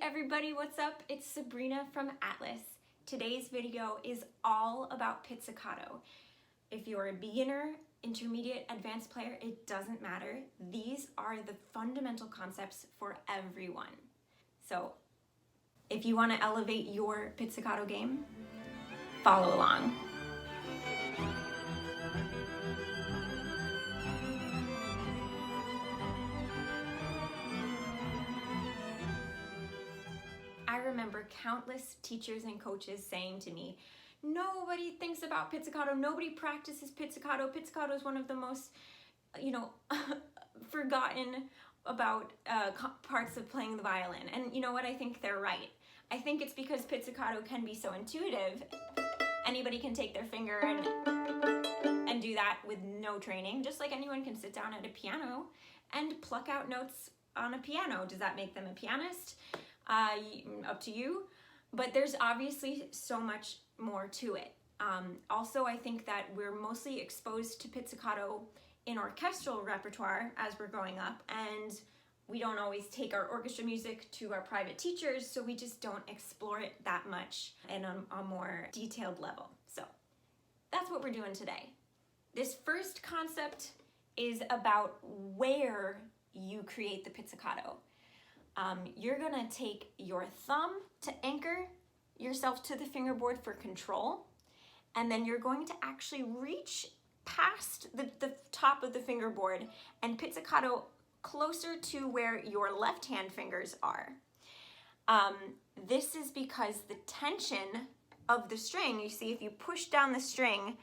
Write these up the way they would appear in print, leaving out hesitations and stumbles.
everybody, what's up? It's Sabrina from ATLYS. Today's video is all about pizzicato. If you're a beginner, intermediate, advanced player, it doesn't matter. These are the fundamental concepts for everyone. So if you want to elevate your pizzicato game, follow along. I remember countless teachers and coaches saying to me, nobody thinks about pizzicato, nobody practices pizzicato. Pizzicato is one of the most, forgotten about parts of playing the violin. And you know what, I think they're right. I think it's because pizzicato can be so intuitive. Anybody can take their finger and do that with no training, just like anyone can sit down at a piano and pluck out notes on a piano. Does that make them a pianist? Up to you, but there's obviously so much more to it. Also, I think that we're mostly exposed to pizzicato in orchestral repertoire as we're growing up, and we don't always take our orchestra music to our private teachers, so we just don't explore it that much and on a more detailed level. So that's what we're doing today. This first concept is about where you create the pizzicato. You're gonna take your thumb to anchor yourself to the fingerboard for control, and then you're going to actually reach past the top of the fingerboard and pizzicato closer to where your left hand fingers are. This is because the tension of the string, you see, if you push down the string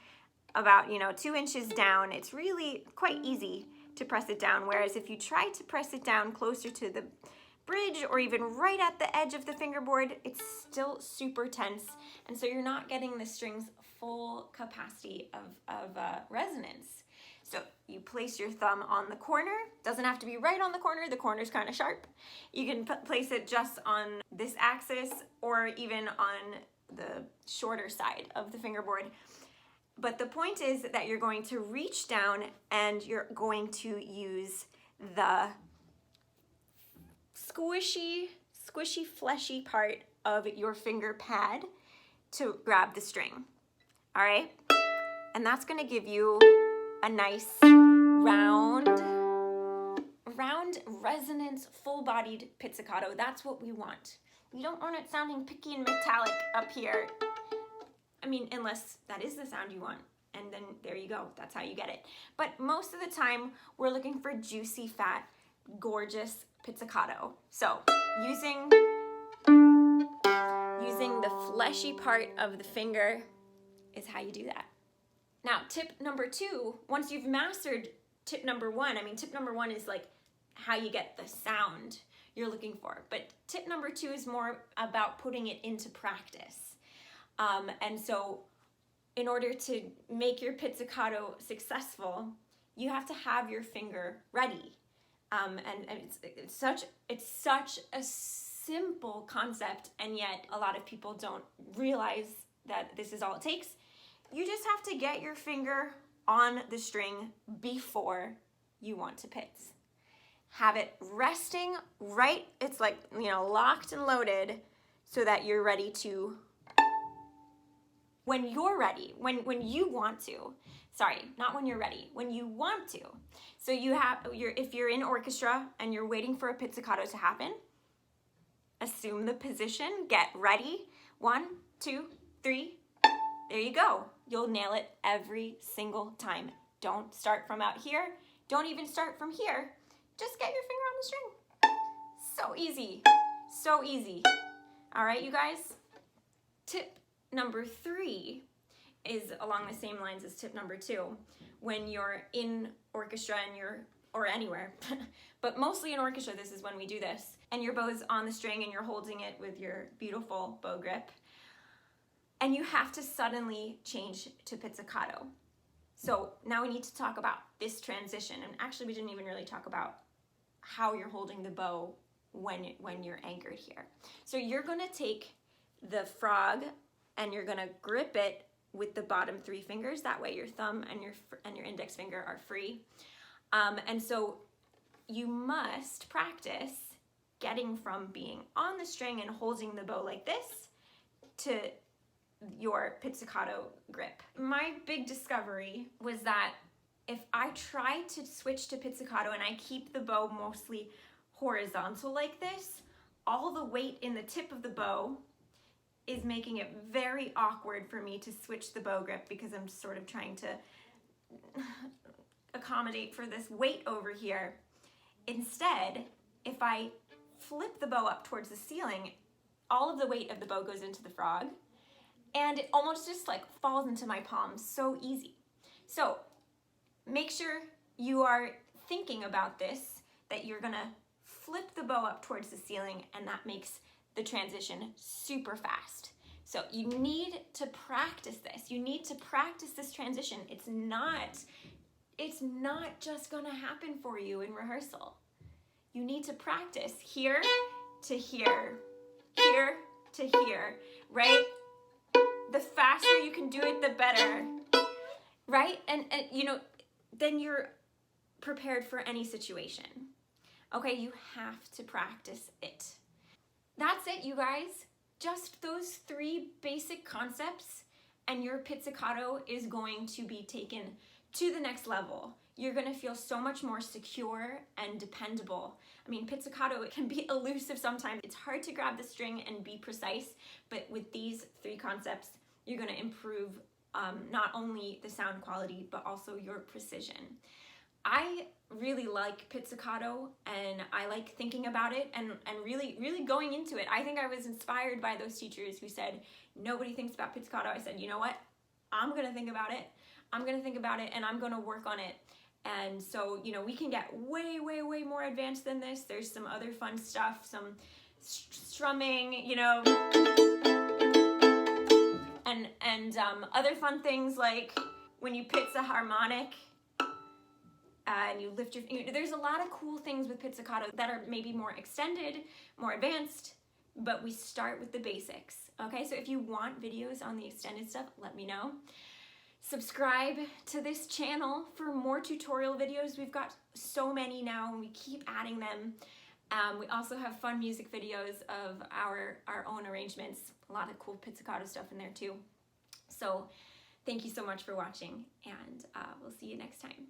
about 2 inches down, it's really quite easy to press it down, whereas if you try to press it down closer to the bridge or even right at the edge of the fingerboard, it's still super tense, and so you're not getting the string's full capacity of resonance. So you place your thumb on the corner. Doesn't have to be right on the corner's kind of sharp. You can place it just on this axis or even on the shorter side of the fingerboard. But the point is that you're going to reach down and you're going to use the squishy, fleshy part of your finger pad to grab the string, all right? And that's gonna give you a nice round resonance, full-bodied pizzicato. That's what we want. We don't want it sounding picky and metallic up here. I mean, unless that is the sound you want, and then there you go, that's how you get it. But most of the time, we're looking for juicy, fat, gorgeous pizzicato. So using the fleshy part of the finger is how you do that. Now, tip number 2, once you've mastered tip number 1, tip number 1 is like how you get the sound you're looking for, but tip number 2 is more about putting it into practice. And so in order to make your pizzicato successful, you have to have your finger ready. And it's such a simple concept, and yet a lot of people don't realize that this is all it takes. You just have to get your finger on the string before you want to pizz. Have it resting right, it's like, locked and loaded, so that you're ready to, when you're ready, when you want to. Sorry, not when you're ready, when you want to. So if you're in orchestra and you're waiting for a pizzicato to happen, assume the position, get ready. 1, 2, 3, there you go. You'll nail it every single time. Don't start from out here. Don't even start from here. Just get your finger on the string. So easy, so easy. All right, you guys? Tip number 3 is along the same lines as tip number 2. When you're in orchestra or anywhere, but mostly in orchestra, this is when we do this, and your bow's on the string and you're holding it with your beautiful bow grip, and you have to suddenly change to pizzicato. So now we need to talk about this transition, and actually we didn't even really talk about how you're holding the bow when you're anchored here. So you're gonna take the frog and you're gonna grip it with the bottom 3 fingers. That way your thumb and your index finger are free. And so you must practice getting from being on the string and holding the bow like this to your pizzicato grip. My big discovery was that if I try to switch to pizzicato and I keep the bow mostly horizontal like this, all the weight in the tip of the bow is making it very awkward for me to switch the bow grip, because I'm sort of trying to accommodate for this weight over here. Instead, if I flip the bow up towards the ceiling, all of the weight of the bow goes into the frog, and it almost just like falls into my palms so easy. So make sure you are thinking about this, that you're gonna flip the bow up towards the ceiling, and that makes the transition super fast. So you need to practice this. You need to practice this transition. It's not just gonna happen for you in rehearsal. You need to practice here to here, here to here, right? The faster you can do it, the better, right? And you know, then you're prepared for any situation. Okay, you have to practice it. That's it, you guys. Just those 3 basic concepts, and your pizzicato is going to be taken to the next level. You're gonna feel so much more secure and dependable. I mean, pizzicato, it can be elusive sometimes. It's hard to grab the string and be precise, but with these 3 concepts, you're gonna improve not only the sound quality, but also your precision. I really like pizzicato, and I like thinking about it and really going into it. I think I was inspired by those teachers who said, nobody thinks about pizzicato. I said, you know what? I'm gonna think about it. I'm gonna think about it, and I'm gonna work on it. And so, you know, we can get way more advanced than this. There's some other fun stuff, some strumming, you know, and other fun things like when you pizz a harmonic and you lift your finger. There's a lot of cool things with pizzicato that are maybe more extended, more advanced, but we start with the basics, okay? So if you want videos on the extended stuff, let me know. Subscribe to this channel for more tutorial videos. We've got so many now, and we keep adding them. We also have fun music videos of our own arrangements. A lot of cool pizzicato stuff in there too. So thank you so much for watching, and we'll see you next time.